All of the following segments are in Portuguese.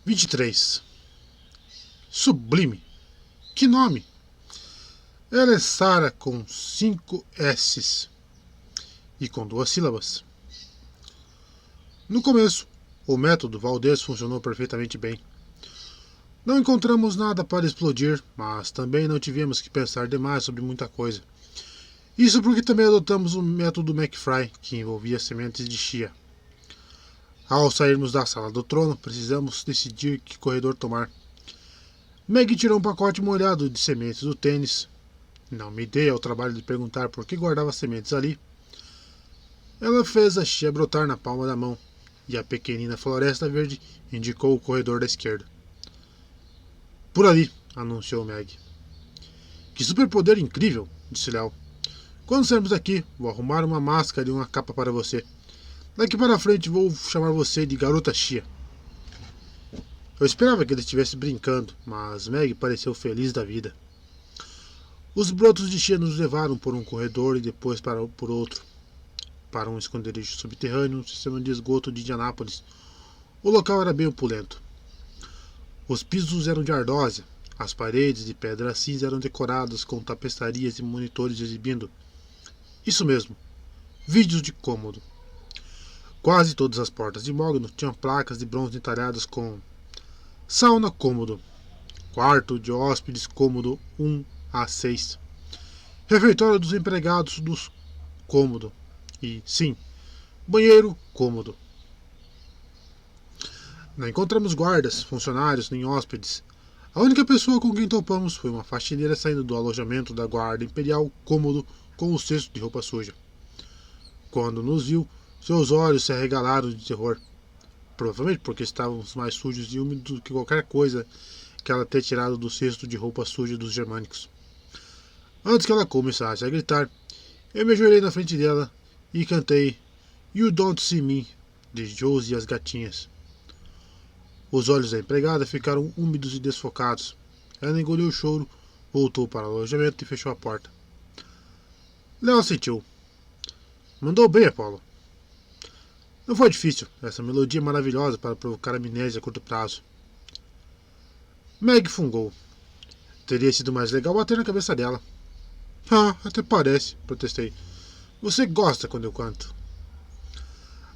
23. Sublime. Que nome! Ela é Sara com 5 S's e com 2 sílabas. No começo, o método Valdez funcionou perfeitamente bem. Não encontramos nada para explodir, mas também não tivemos que pensar demais sobre muita coisa. Isso porque também adotamos o método McFly, que envolvia sementes de chia. Ao sairmos da sala do trono, precisamos decidir que corredor tomar. Meg tirou um pacote molhado de sementes do tênis. Não me dei ao trabalho de perguntar por que guardava sementes ali. Ela fez a chia brotar na palma da mão, e a pequenina floresta verde indicou o corredor da esquerda. Por ali, anunciou Meg. Que superpoder incrível, disse Léo. Quando sairmos daqui, vou arrumar uma máscara e uma capa para você. Daqui para frente vou chamar você de Garota Chia. Eu esperava que ele estivesse brincando, mas Meg pareceu feliz da vida. Os brotos de chia nos levaram por um corredor e depois por outro, para um esconderijo subterrâneo no sistema de esgoto de Indianápolis. O local era bem opulento. Os pisos eram de ardósia, as paredes de pedra cinza eram decoradas com tapeçarias e monitores exibindo, isso mesmo, vídeos de cômodo. Quase todas as portas de mogno tinham placas de bronze entalhadas com sauna cômodo, quarto de hóspedes cômodo 1A6, refeitório dos empregados dos cômodo e, sim, banheiro cômodo. Não encontramos guardas, funcionários nem hóspedes. A única pessoa com quem topamos foi uma faxineira saindo do alojamento da guarda imperial cômodo com o cesto de roupa suja. Quando nos viu, seus olhos se arregalaram de terror. Provavelmente porque estávamos mais sujos e úmidos do que qualquer coisa que ela ter tirado do cesto de roupa suja dos germânicos. Antes que ela começasse a gritar, eu me ajoelhei na frente dela e cantei You Don't See Me, de Josie e as Gatinhas. Os olhos da empregada ficaram úmidos e desfocados. Ela engoliu o choro, voltou para o alojamento e fechou a porta. Léo assentiu. Mandou bem, Apollo. Não foi difícil, essa melodia maravilhosa para provocar amnésia a curto prazo. Meg fungou. Teria sido mais legal bater na cabeça dela. Ah, até parece, protestei. Você gosta quando eu canto.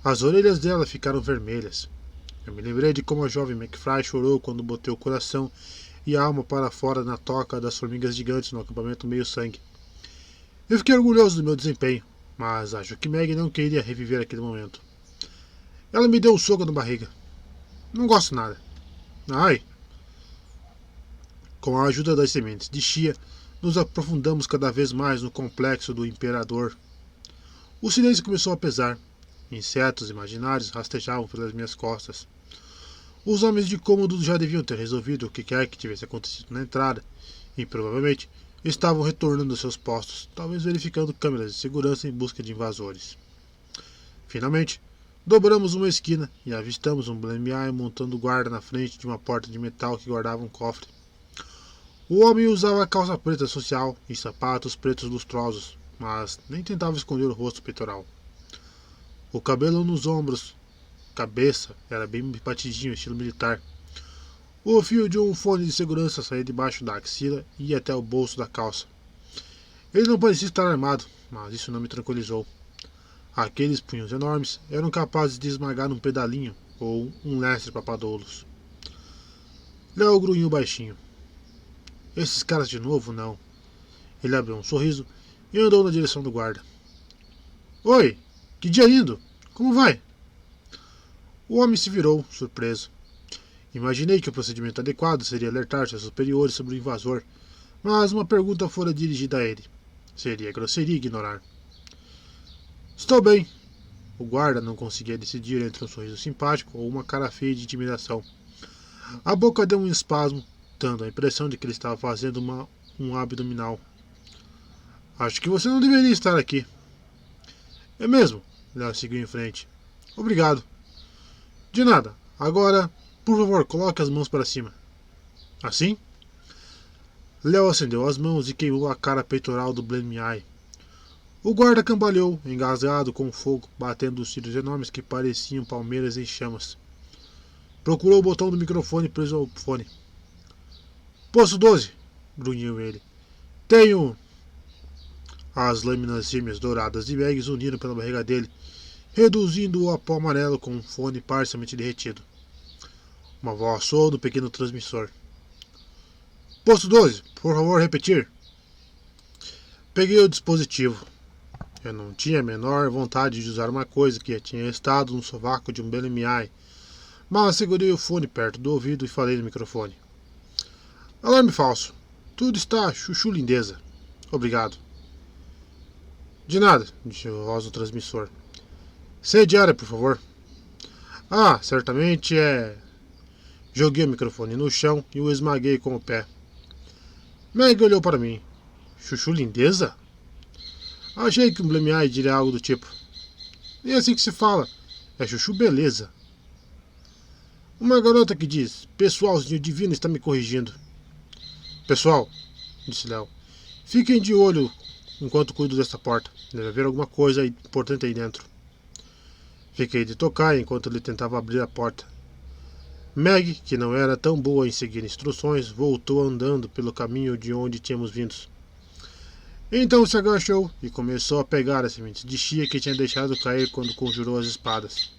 As orelhas dela ficaram vermelhas. Eu me lembrei de como a jovem McFly chorou quando botei o coração e a alma para fora na toca das formigas gigantes no acampamento meio-sangue. Eu fiquei orgulhoso do meu desempenho, mas acho que Meg não queria reviver aquele momento. Ela me deu um soco na barriga. Não gosto nada. Ai! Com a ajuda das sementes de chia, nos aprofundamos cada vez mais no complexo do Imperador. O silêncio começou a pesar. Insetos imaginários rastejavam pelas minhas costas. Os homens de cômodo já deviam ter resolvido o que quer que tivesse acontecido na entrada, e provavelmente estavam retornando aos seus postos, talvez verificando câmeras de segurança em busca de invasores. Finalmente, dobramos uma esquina e avistamos um Blenheim montando guarda na frente de uma porta de metal que guardava um cofre. O homem usava calça preta social e sapatos pretos lustrosos, mas nem tentava esconder o rosto peitoral. O cabelo nos ombros, cabeça, era bem batidinho, estilo militar. O fio de um fone de segurança saía debaixo da axila e ia até o bolso da calça. Ele não parecia estar armado, mas isso não me tranquilizou. Aqueles punhos enormes eram capazes de esmagar um pedalinho ou um lestre papadoulos. Léo grunhiu baixinho. Esses caras de novo, não. Ele abriu um sorriso e andou na direção do guarda. Oi, que dia lindo! Como vai? O homem se virou, surpreso. Imaginei que o procedimento adequado seria alertar seus superiores sobre o invasor, mas uma pergunta fora dirigida a ele. Seria grosseria ignorar. Estou bem. O guarda não conseguia decidir entre um sorriso simpático ou uma cara feia de intimidação. A boca deu um espasmo, dando a impressão de que ele estava fazendo um abdominal. Acho que você não deveria estar aqui. É mesmo? Léo seguiu em frente. Obrigado. De nada. Agora, por favor, coloque as mãos para cima. Assim? Léo acendeu as mãos e queimou a cara peitoral do Blenheim. O guarda cambaleou, engasgado com o fogo, batendo os cílios enormes que pareciam palmeiras em chamas. Procurou o botão do microfone preso ao fone. Posto 12, grunhiu ele. Tenho... As lâminas gêmeas douradas de Meg uniram pela barriga dele, reduzindo-o a pó amarelo com um fone parcialmente derretido. Uma voz soou do pequeno transmissor. Posto 12, por favor, repetir. Peguei o dispositivo. Eu não tinha a menor vontade de usar uma coisa que tinha estado no sovaco de um BLMI, mas segurei o fone perto do ouvido e falei no microfone. Alarme falso. Tudo está chuchu lindeza. Obrigado. De nada, disse a voz do transmissor. Sede área, por favor. Ah, certamente é... Joguei o microfone no chão e o esmaguei com o pé. Meg olhou para mim. Chuchu lindeza? Achei que um BLMI diria algo do tipo. É assim que se fala. É chuchu beleza. Uma garota que diz, pessoalzinho divino está me corrigindo. Pessoal, disse Léo, fiquem de olho enquanto cuido desta porta. Deve haver alguma coisa importante aí dentro. Fiquei de tocar enquanto ele tentava abrir a porta. Meg, que não era tão boa em seguir instruções, voltou andando pelo caminho de onde tínhamos vindo. Então se agachou e começou a pegar as sementes de chia que tinha deixado cair quando conjurou as espadas.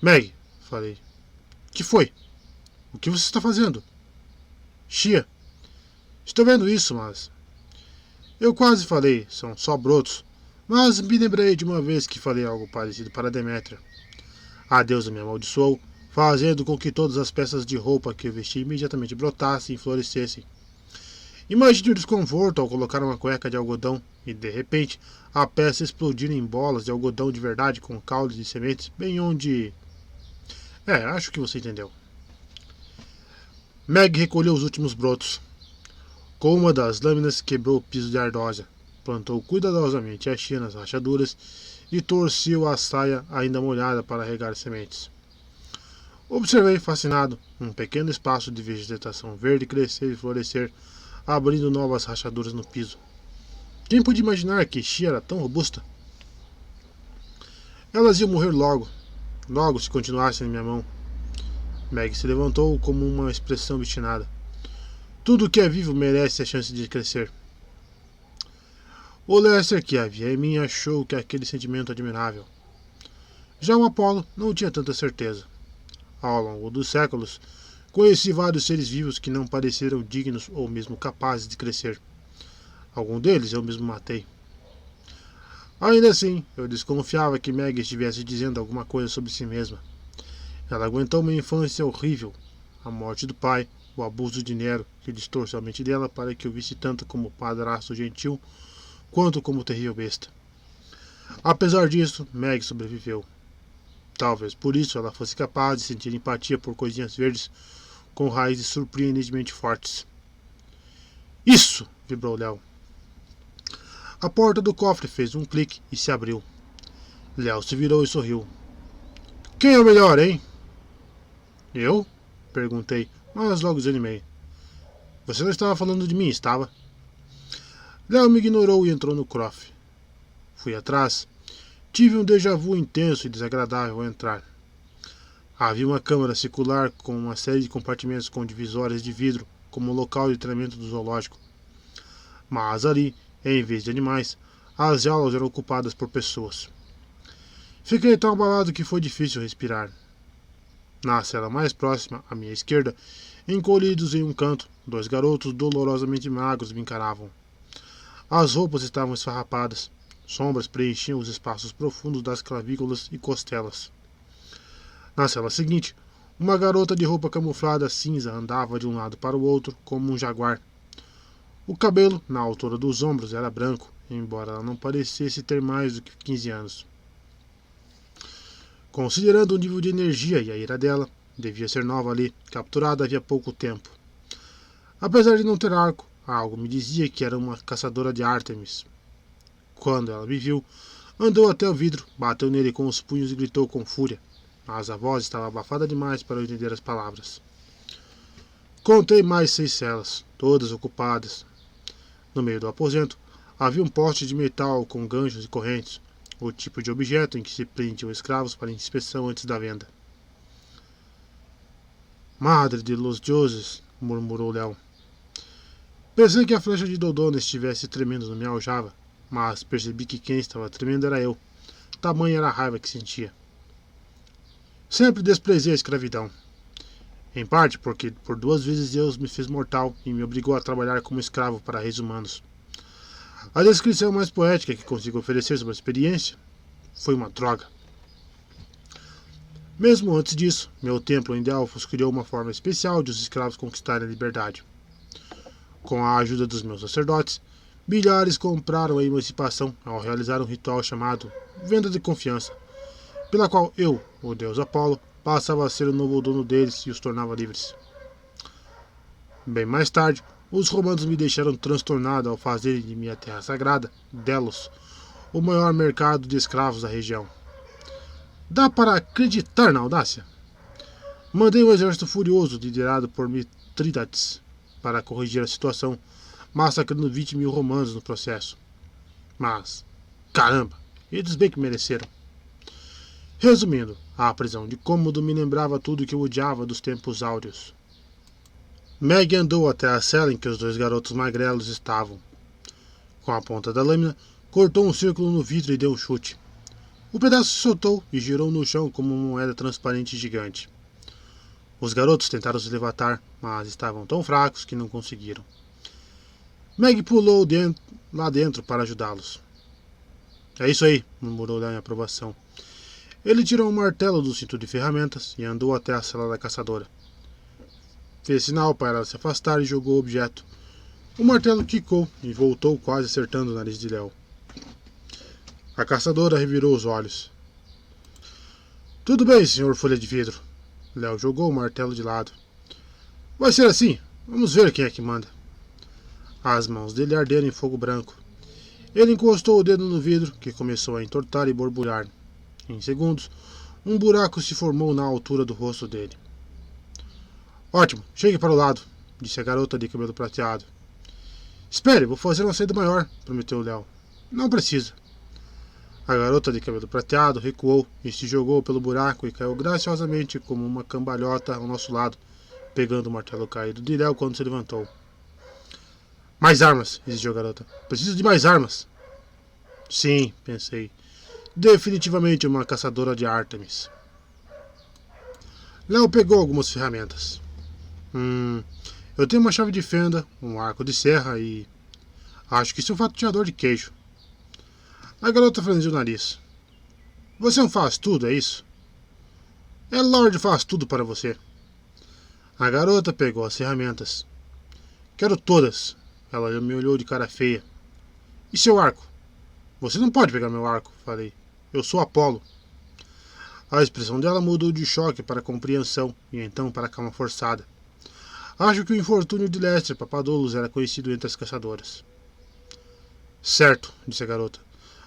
Meg, falei. Que foi? O que você está fazendo? Chia. Estou vendo isso, mas... Eu quase falei, são só brotos, mas me lembrei de uma vez que falei algo parecido para Demétria. A deusa me amaldiçoou, fazendo com que todas as peças de roupa que eu vesti imediatamente brotassem e florescessem. Imagine o desconforto ao colocar uma cueca de algodão e, de repente, a peça explodir em bolas de algodão de verdade com caule de sementes, bem onde... acho que você entendeu. Meg recolheu os últimos brotos. Com uma das lâminas quebrou o piso de ardósia, plantou cuidadosamente a chia nas rachaduras e torceu a saia ainda molhada para regar sementes. Observei, fascinado, um pequeno espaço de vegetação verde crescer e florescer, abrindo novas rachaduras no piso. Quem podia imaginar que chia era tão robusta? Elas iam morrer logo se continuassem em minha mão. Meg se levantou como uma expressão obstinada. Tudo que é vivo merece a chance de crescer. O Lester, que havia em mim, achou que aquele sentimento admirável. Já o Apolo não tinha tanta certeza. Ao longo dos séculos, conheci vários seres vivos que não pareceram dignos ou mesmo capazes de crescer. Algum deles eu mesmo matei. Ainda assim, eu desconfiava que Meg estivesse dizendo alguma coisa sobre si mesma. Ela aguentou uma infância horrível, a morte do pai, o abuso de Nero, que distorceu a mente dela para que eu visse tanto como padrasto gentil, quanto como terrível besta. Apesar disso, Meg sobreviveu. Talvez por isso ela fosse capaz de sentir empatia por coisinhas verdes com raízes surpreendentemente fortes. Isso! Vibrou Léo. A porta do cofre fez um clique e se abriu. Léo se virou e sorriu. Quem é o melhor, hein? Eu? Perguntei, mas logo desanimei. Você não estava falando de mim, estava? Léo me ignorou e entrou no cofre. Fui atrás. Tive um déjà vu intenso e desagradável ao entrar. Havia uma câmara circular com uma série de compartimentos com divisórias de vidro, como local de treinamento do zoológico. Mas ali, em vez de animais, as jaulas eram ocupadas por pessoas. Fiquei tão abalado que foi difícil respirar. Na cela mais próxima, à minha esquerda, encolhidos em um canto, dois garotos dolorosamente magros me encaravam. As roupas estavam esfarrapadas. Sombras preenchiam os espaços profundos das clavículas e costelas. Na cela seguinte, uma garota de roupa camuflada cinza andava de um lado para o outro como um jaguar. O cabelo, na altura dos ombros, era branco, embora ela não parecesse ter mais do que 15 anos. Considerando o nível de energia e a ira dela, devia ser nova ali, capturada havia pouco tempo. Apesar de não ter arco, algo me dizia que era uma caçadora de Ártemis. Quando ela me viu, andou até o vidro, bateu nele com os punhos e gritou com fúria, mas a voz estava abafada demais para eu entender as palavras. Contei mais 6 celas, todas ocupadas. No meio do aposento, havia um poste de metal com ganchos e correntes, o tipo de objeto em que se prendiam escravos para inspeção antes da venda. Madre de los dioses, murmurou Léo. Pensei que a flecha de Dodona estivesse tremendo no minha aljava, mas percebi que quem estava tremendo era eu. Tamanha era a raiva que sentia. Sempre desprezei a escravidão. Em parte porque por 2 vezes Deus me fez mortal e me obrigou a trabalhar como escravo para reis humanos. A descrição mais poética que consigo oferecer sobre a experiência foi uma droga. Mesmo antes disso, meu templo em Delfos criou uma forma especial de os escravos conquistarem a liberdade. Com a ajuda dos meus sacerdotes, milhares compraram a emancipação ao realizar um ritual chamado Venda de Confiança, pela qual eu, o deus Apolo, passava a ser o novo dono deles e os tornava livres. Bem mais tarde, os romanos me deixaram transtornado ao fazerem de minha terra sagrada, Delos, o maior mercado de escravos da região. Dá para acreditar na audácia? Mandei um exército furioso liderado por Mitrídates para corrigir a situação, massacrando 20 mil romanos no processo. Mas, caramba, eles bem que mereceram. Resumindo, a prisão de Cômodo me lembrava tudo que eu odiava dos tempos áureos. Meg andou até a cela em que os 2 garotos magrelos estavam. Com a ponta da lâmina, cortou um círculo no vidro e deu um chute. O pedaço se soltou e girou no chão como uma moeda transparente e gigante. Os garotos tentaram se levantar, mas estavam tão fracos que não conseguiram. Meg pulou lá dentro para ajudá-los. É isso aí, murmurou Léo em aprovação. Ele tirou um martelo do cinto de ferramentas e andou até a cela da caçadora. Fez sinal para ela se afastar e jogou o objeto. O martelo quicou e voltou quase acertando o nariz de Léo. A caçadora revirou os olhos. Tudo bem, senhor Folha de Vidro. Léo jogou o martelo de lado. Vai ser assim. Vamos ver quem é que manda. As mãos dele arderam em fogo branco. Ele encostou o dedo no vidro, que começou a entortar e borbulhar. Em segundos, um buraco se formou na altura do rosto dele. Ótimo, chegue para o lado, disse a garota de cabelo prateado. Espere, vou fazer uma saída maior, prometeu Léo. Não precisa. A garota de cabelo prateado recuou e se jogou pelo buraco e caiu graciosamente como uma cambalhota ao nosso lado, pegando o martelo caído de Léo quando se levantou. Mais armas, exigiu a garota. Preciso de mais armas. Sim, pensei. Definitivamente uma caçadora de Ártemis. Léo pegou algumas ferramentas. Eu tenho uma chave de fenda, um arco de serra e... acho que isso é um fatiador de queijo. A garota franziu o nariz. Você não faz tudo, é isso? É Lorde faz tudo para você. A garota pegou as ferramentas. Quero todas. Ela me olhou de cara feia. E seu arco? Você não pode pegar meu arco, falei. Eu sou Apolo. A expressão dela mudou de choque para compreensão e então para calma forçada. Acho que o infortúnio de Lester Papadoulos era conhecido entre as caçadoras. Certo, disse a garota.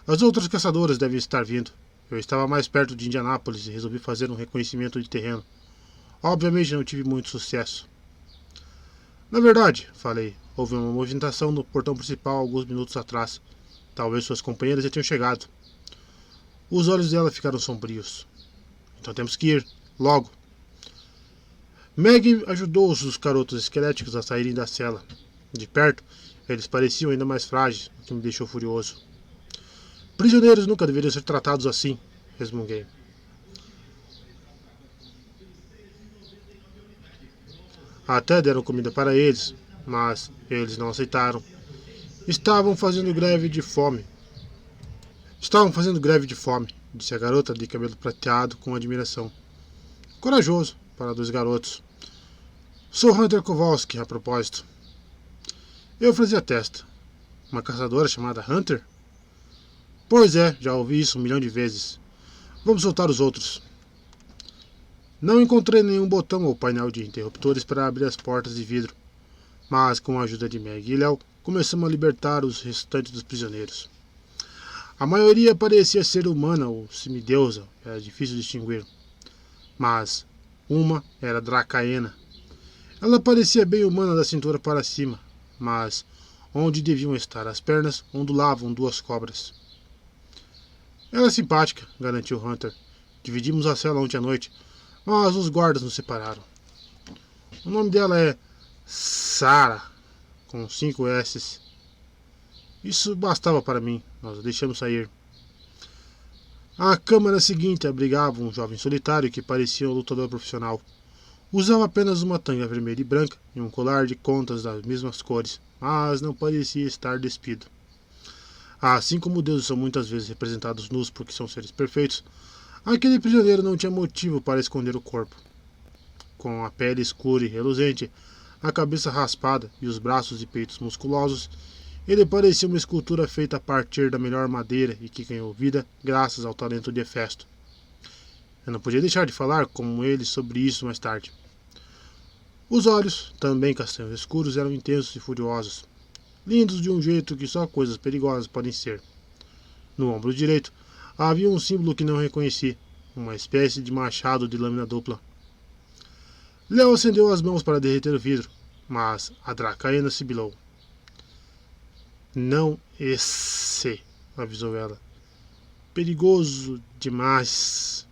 As outras caçadoras devem estar vindo. Eu estava mais perto de Indianápolis e resolvi fazer um reconhecimento de terreno. Obviamente não tive muito sucesso. Na verdade, falei, houve uma movimentação no portão principal alguns minutos atrás. Talvez suas companheiras já tenham chegado. Os olhos dela ficaram sombrios. Então temos que ir, logo. Meg ajudou os garotos esqueléticos a saírem da cela. De perto, eles pareciam ainda mais frágeis, o que me deixou furioso. Prisioneiros nunca deveriam ser tratados assim, resmunguei. Até deram comida para eles, mas eles não aceitaram. Estavam fazendo greve de fome, disse a garota de cabelo prateado com admiração. Corajoso para 2 garotos. Sou Hunter Kowalski, a propósito. Eu franzi a testa. Uma caçadora chamada Hunter? Pois é, já ouvi isso 1 milhão de vezes. Vamos soltar os outros. Não encontrei nenhum botão ou painel de interruptores para abrir as portas de vidro, mas com a ajuda de Meg e Léo, começamos a libertar os restantes dos prisioneiros. A maioria parecia ser humana ou semideusa, era difícil distinguir. Mas uma era Dracaena. Ela parecia bem humana da cintura para cima, mas onde deviam estar as pernas ondulavam 2 cobras. Ela é simpática, garantiu Hunter. Dividimos a cela ontem à noite, mas os guardas nos separaram. O nome dela é Sarah, com 5 S's. Isso bastava para mim, nós a deixamos sair. A câmara seguinte abrigava um jovem solitário que parecia um lutador profissional. Usava apenas uma tanga vermelha e branca e um colar de contas das mesmas cores, mas não parecia estar despido. Assim como deuses são muitas vezes representados nus porque são seres perfeitos, aquele prisioneiro não tinha motivo para esconder o corpo. Com a pele escura e reluzente, a cabeça raspada e os braços e peitos musculosos, ele parecia uma escultura feita a partir da melhor madeira e que ganhou vida graças ao talento de Hefesto. Eu não podia deixar de falar com ele sobre isso mais tarde. Os olhos, também castanhos escuros, eram intensos e furiosos, lindos de um jeito que só coisas perigosas podem ser. No ombro direito havia um símbolo que não reconheci, uma espécie de machado de lâmina dupla. Léo acendeu as mãos para derreter o vidro, mas a Dracaena sibilou. Não esse, avisou ela. Perigoso demais.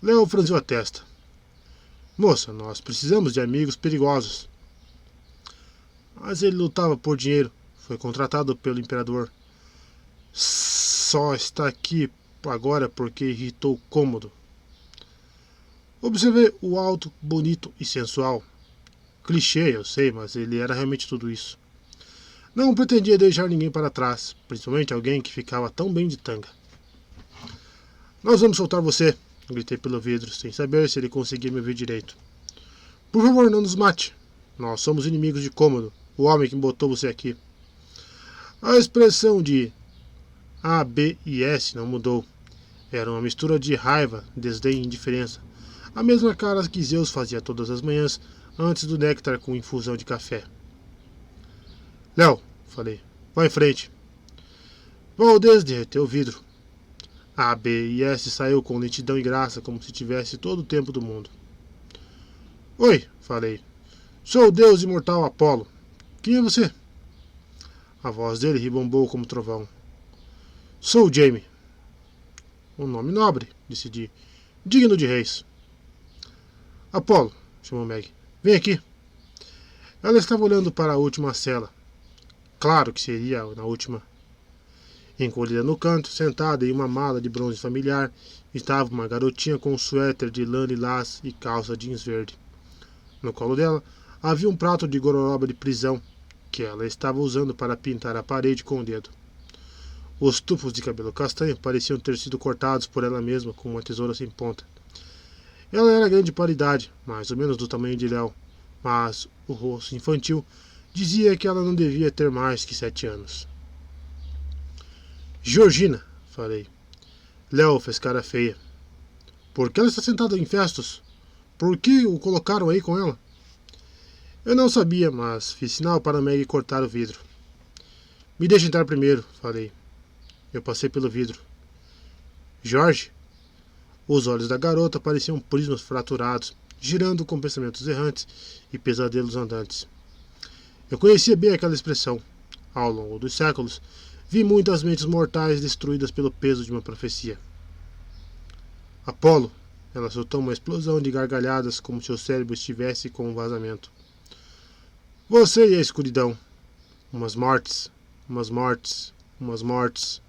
Léo franziu a testa. Moça, nós precisamos de amigos perigosos. Mas ele lutava por dinheiro. Foi contratado pelo imperador. Só está aqui agora porque irritou Cômodo. Observei o alto, bonito e sensual. Clichê, eu sei, mas ele era realmente tudo isso. Não pretendia deixar ninguém para trás, principalmente alguém que ficava tão bem de tanga. Nós vamos soltar você, gritei pelo vidro, sem saber se ele conseguia me ouvir direito. Por favor, não nos mate. Nós somos inimigos de Cômodo, o homem que botou você aqui. A expressão de A, B e S não mudou. Era uma mistura de raiva, desdém e indiferença. A mesma cara que Zeus fazia todas as manhãs, antes do néctar com infusão de café. Léo, falei, vai em frente. Valdez derreteu o vidro. A, B e S saiu com lentidão e graça, como se tivesse todo o tempo do mundo. Oi, falei. Sou o deus imortal Apolo. Quem é você? A voz dele ribombou como trovão. Sou Jaime. Um nome nobre, decidi. Digno de reis. Apolo, chamou Meg. Vem aqui. Ela estava olhando para a última cela. Claro que seria na última. Encolhida no canto, sentada em uma mala de bronze familiar, estava uma garotinha com um suéter de lã lilás e calça jeans verde. No colo dela havia um prato de gororoba de prisão, que ela estava usando para pintar a parede com o dedo. Os tufos de cabelo castanho pareciam ter sido cortados por ela mesma com uma tesoura sem ponta. Ela era grande para a idade, mais ou menos do tamanho de Léo, mas o rosto infantil dizia que ela não devia ter mais que 7 anos. Georgina, falei. Léo fez cara feia. Por que ela está sentada em festos? Por que o colocaram aí com ela? Eu não sabia, mas fiz sinal para Meg cortar o vidro. Me deixe entrar primeiro, falei. Eu passei pelo vidro. Jorge? Os olhos da garota pareciam prismas fraturados, girando com pensamentos errantes e pesadelos andantes. Eu conhecia bem aquela expressão. Ao longo dos séculos, vi muitas mentes mortais destruídas pelo peso de uma profecia. Apolo, ela soltou uma explosão de gargalhadas como se o cérebro estivesse com um vazamento. Você e a escuridão. Umas mortes, umas mortes, umas mortes.